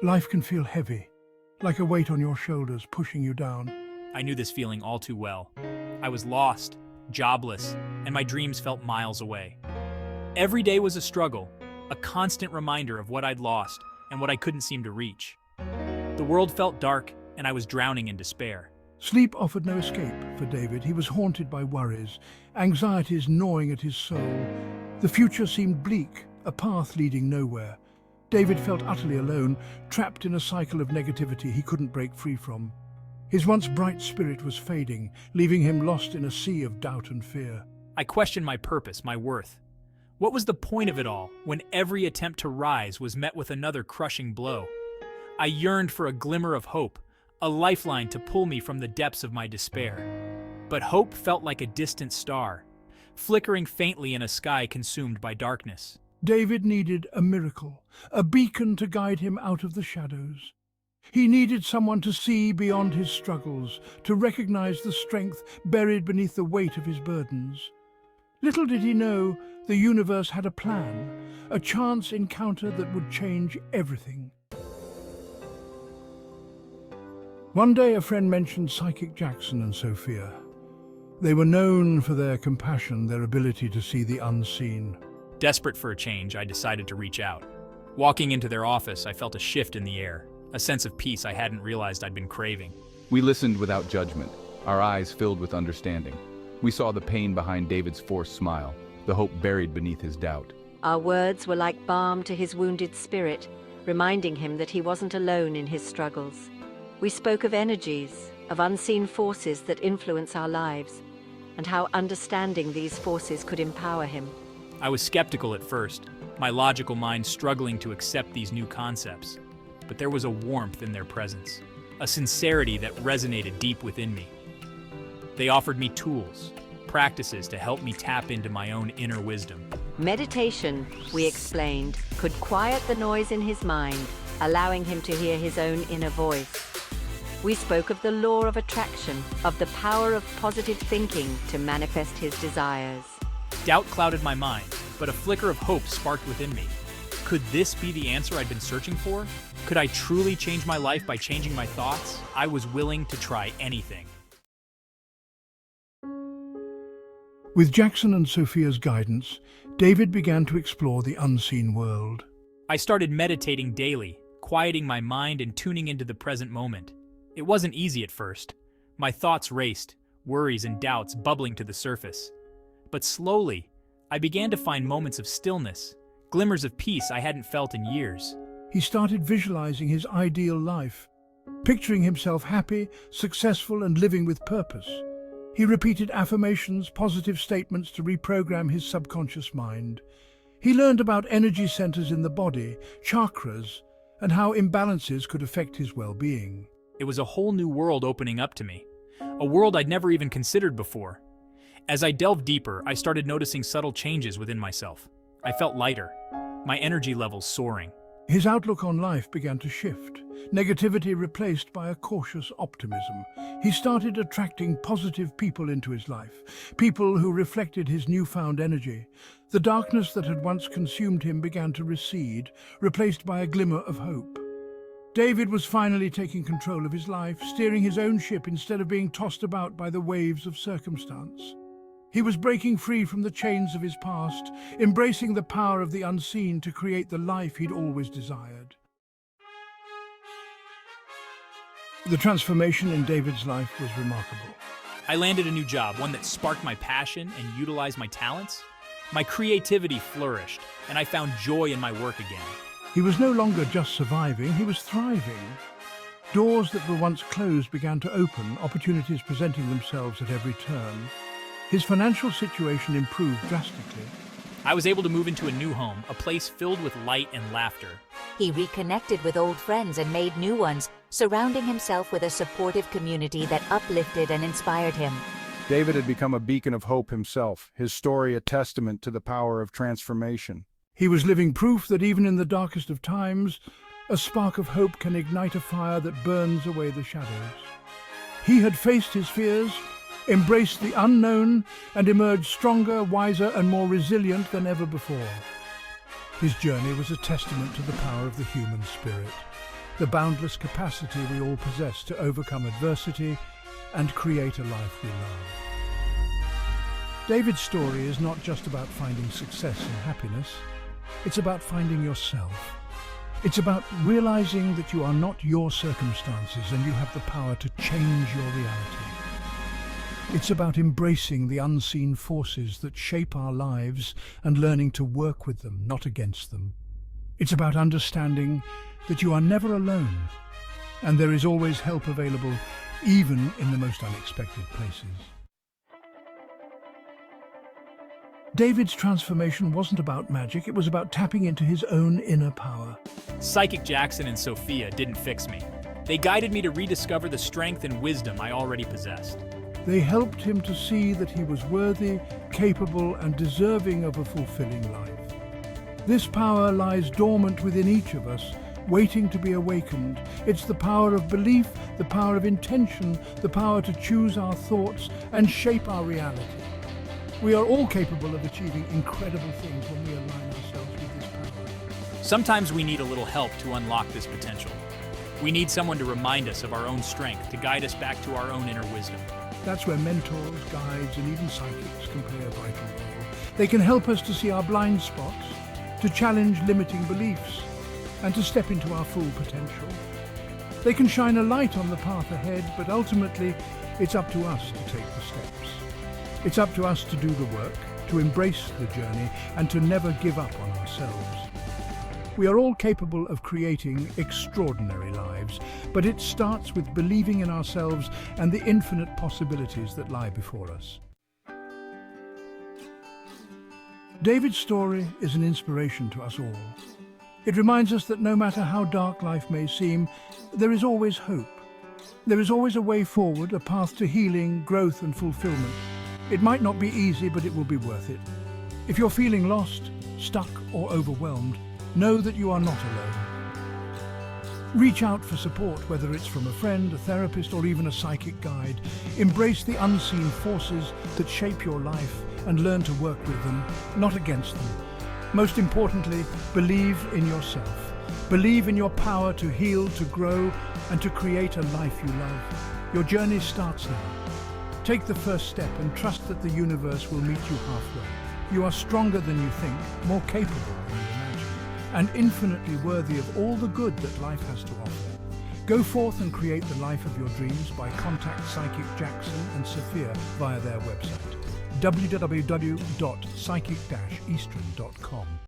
Life can feel heavy, like a weight on your shoulders pushing you down. I knew this feeling all too well. I was lost, jobless, and my dreams felt miles away. Every day was a struggle, a constant reminder of what I'd lost and what I couldn't seem to reach. The world felt dark, and I was drowning in despair. Sleep offered no escape for David. He was haunted by worries, anxieties gnawing at his soul. The future seemed bleak, a path leading nowhere. David felt utterly alone, trapped in a cycle of negativity he couldn't break free from. His once bright spirit was fading, leaving him lost in a sea of doubt and fear. I questioned my purpose, my worth. What was the point of it all when every attempt to rise was met with another crushing blow? I yearned for a glimmer of hope, a lifeline to pull me from the depths of my despair. But hope felt like a distant star, flickering faintly in a sky consumed by darkness. David needed a miracle, a beacon to guide him out of the shadows. He needed someone to see beyond his struggles, to recognize the strength buried beneath the weight of his burdens. Little did he know the universe had a plan, a chance encounter that would change everything. One day a friend mentioned Psychic Jackson and Sophia. They were known for their compassion, their ability to see the unseen. Desperate for a change, I decided to reach out. Walking into their office, I felt a shift in the air, a sense of peace I hadn't realized I'd been craving. We listened without judgment, our eyes filled with understanding. We saw the pain behind David's forced smile, the hope buried beneath his doubt. Our words were like balm to his wounded spirit, reminding him that he wasn't alone in his struggles. We spoke of energies, of unseen forces that influence our lives, and how understanding these forces could empower him. I was skeptical at first, my logical mind struggling to accept these new concepts. But there was a warmth in their presence, a sincerity that resonated deep within me. They offered me tools, practices to help me tap into my own inner wisdom. Meditation, we explained, could quiet the noise in his mind, allowing him to hear his own inner voice. We spoke of the law of attraction, of the power of positive thinking to manifest his desires. Doubt clouded my mind, but a flicker of hope sparked within me. Could this be the answer I'd been searching for? Could I truly change my life by changing my thoughts? I was willing to try anything. With Jackson and Sophia's guidance, David began to explore the unseen world. I started meditating daily, quieting my mind and tuning into the present moment. It wasn't easy at first. My thoughts raced, worries and doubts bubbling to the surface. But slowly, I began to find moments of stillness, glimmers of peace I hadn't felt in years. He started visualizing his ideal life, picturing himself happy, successful, and living with purpose. He repeated affirmations, positive statements to reprogram his subconscious mind. He learned about energy centers in the body, chakras, and how imbalances could affect his well-being. It was a whole new world opening up to me, a world I'd never even considered before. As I delved deeper, I started noticing subtle changes within myself. I felt lighter, my energy levels soaring. His outlook on life began to shift, negativity replaced by a cautious optimism. He started attracting positive people into his life, people who reflected his newfound energy. The darkness that had once consumed him began to recede, replaced by a glimmer of hope. David was finally taking control of his life, steering his own ship instead of being tossed about by the waves of circumstance. He was breaking free from the chains of his past, embracing the power of the unseen to create the life he'd always desired. The transformation in David's life was remarkable. I landed a new job, one that sparked my passion and utilized my talents. My creativity flourished, and I found joy in my work again. He was no longer just surviving, he was thriving. Doors that were once closed began to open, opportunities presenting themselves at every turn. His financial situation improved drastically. I was able to move into a new home, a place filled with light and laughter. He reconnected with old friends and made new ones, surrounding himself with a supportive community that uplifted and inspired him. David had become a beacon of hope himself, his story a testament to the power of transformation. He was living proof that even in the darkest of times, a spark of hope can ignite a fire that burns away the shadows. He had faced his fears, embraced the unknown, and emerged stronger, wiser, and more resilient than ever before. His journey was a testament to the power of the human spirit. the boundless capacity we all possess to overcome adversity and create a life we love. David's story is not just about finding success and happiness, it's about finding yourself. It's about realizing that you are not your circumstances and you have the power to change your reality. It's about embracing the unseen forces that shape our lives and learning to work with them, not against them. It's about understanding that you are never alone and there is always help available, even in the most unexpected places. David's transformation wasn't about magic, it was about tapping into his own inner power. Psychic Jackson and Sophia didn't fix me. They guided me to rediscover the strength and wisdom I already possessed. They helped him to see that he was worthy, capable, and deserving of a fulfilling life. This power lies dormant within each of us, waiting to be awakened. It's the power of belief, the power of intention, the power to choose our thoughts and shape our reality. We are all capable of achieving incredible things when we align ourselves with this power. Sometimes we need a little help to unlock this potential. We need someone to remind us of our own strength, to guide us back to our own inner wisdom. That's where mentors, guides, and even psychics can play a vital role. They can help us to see our blind spots, to challenge limiting beliefs, and to step into our full potential. They can shine a light on the path ahead, but ultimately, it's up to us to take the steps. It's up to us to do the work, to embrace the journey, and to never give up on ourselves. We are all capable of creating extraordinary lives, but it starts with believing in ourselves and the infinite possibilities that lie before us. David's story is an inspiration to us all. It reminds us that no matter how dark life may seem, there is always hope. There is always a way forward, a path to healing, growth, and fulfillment. It might not be easy, but it will be worth it. If you're feeling lost, stuck, or overwhelmed, know that you are not alone. Reach out for support, whether it's from a friend, a therapist, or even a psychic guide. Embrace the unseen forces that shape your life and learn to work with them, not against them. Most importantly, believe in yourself. Believe in your power to heal, to grow, and to create a life you love. Your journey starts now. Take the first step and trust that the universe will meet you halfway. You are stronger than you think, more capable than you imagine, and infinitely worthy of all the good that life has to offer. Go forth and create the life of your dreams by contact Psychic Jackson and Sophia via their website, www.psychic-eastern.com.